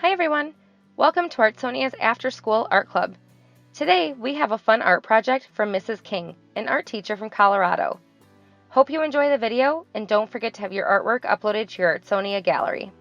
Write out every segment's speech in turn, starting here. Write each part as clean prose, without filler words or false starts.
Hi everyone! Welcome to Artsonia's After School Art Club. Today we have a fun art project from Mrs. King, an art teacher from Colorado. Hope you enjoy the video and don't forget to have your artwork uploaded to your Artsonia gallery.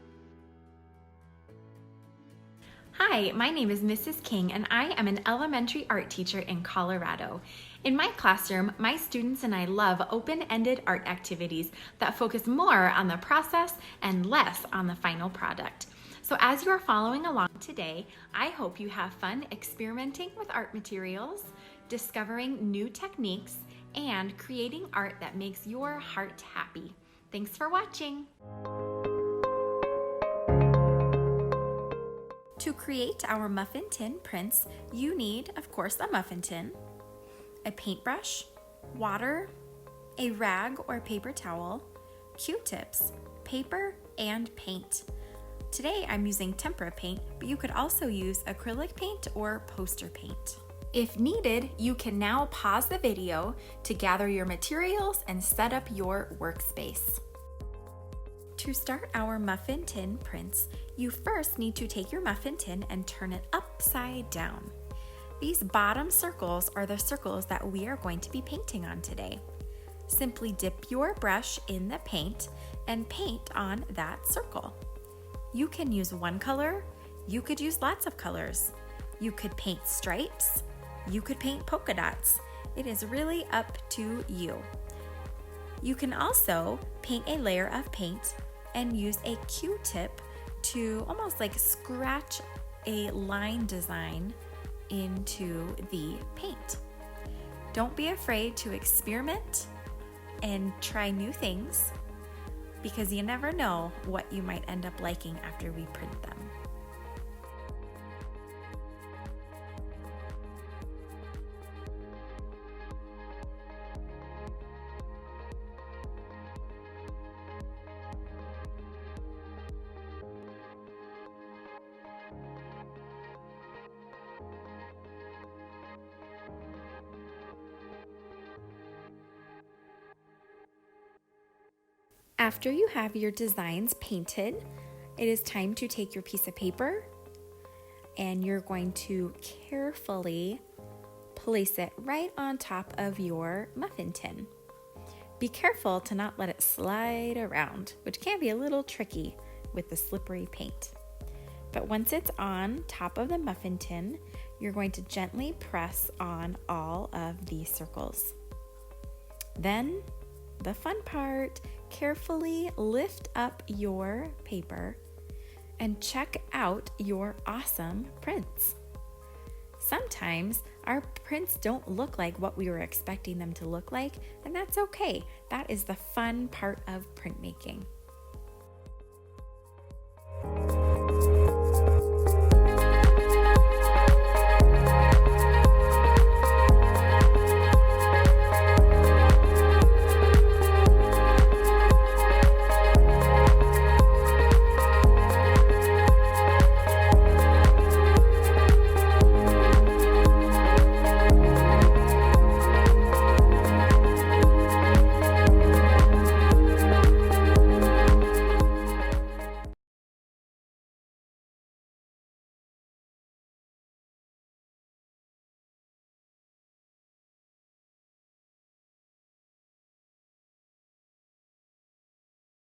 Hi, my name is Mrs. King and I am an elementary art teacher in Colorado. In my classroom, my students and I love open-ended art activities that focus more on the process and less on the final product. So as you are following along today, I hope you have fun experimenting with art materials, discovering new techniques, and creating art that makes your heart happy. Thanks for watching. To create our muffin tin prints, you need, of course, a muffin tin, a paintbrush, water, a rag or paper towel, Q-tips, paper, and paint. Today I'm using tempera paint, but you could also use acrylic paint or poster paint. If needed, you can now pause the video to gather your materials and set up your workspace. To start our muffin tin prints, you first need to take your muffin tin and turn it upside down. These bottom circles are the circles that we are going to be painting on today. Simply dip your brush in the paint and paint on that circle. You can use one color, you could use lots of colors. You could paint stripes, you could paint polka dots. It is really up to you. You can also paint a layer of paint and use a Q-tip to almost like scratch a line design into the paint. Don't be afraid to experiment and try new things because you never know what you might end up liking after we print them. After you have your designs painted, it is time to take your piece of paper and you're going to carefully place it right on top of your muffin tin. Be careful to not let it slide around, which can be a little tricky with the slippery paint. But once it's on top of the muffin tin, you're going to gently press on all of these circles. Then, the fun part, carefully lift up your paper and check out your awesome prints. Sometimes our prints don't look like what we were expecting them to look like, and that's okay. That is the fun part of printmaking.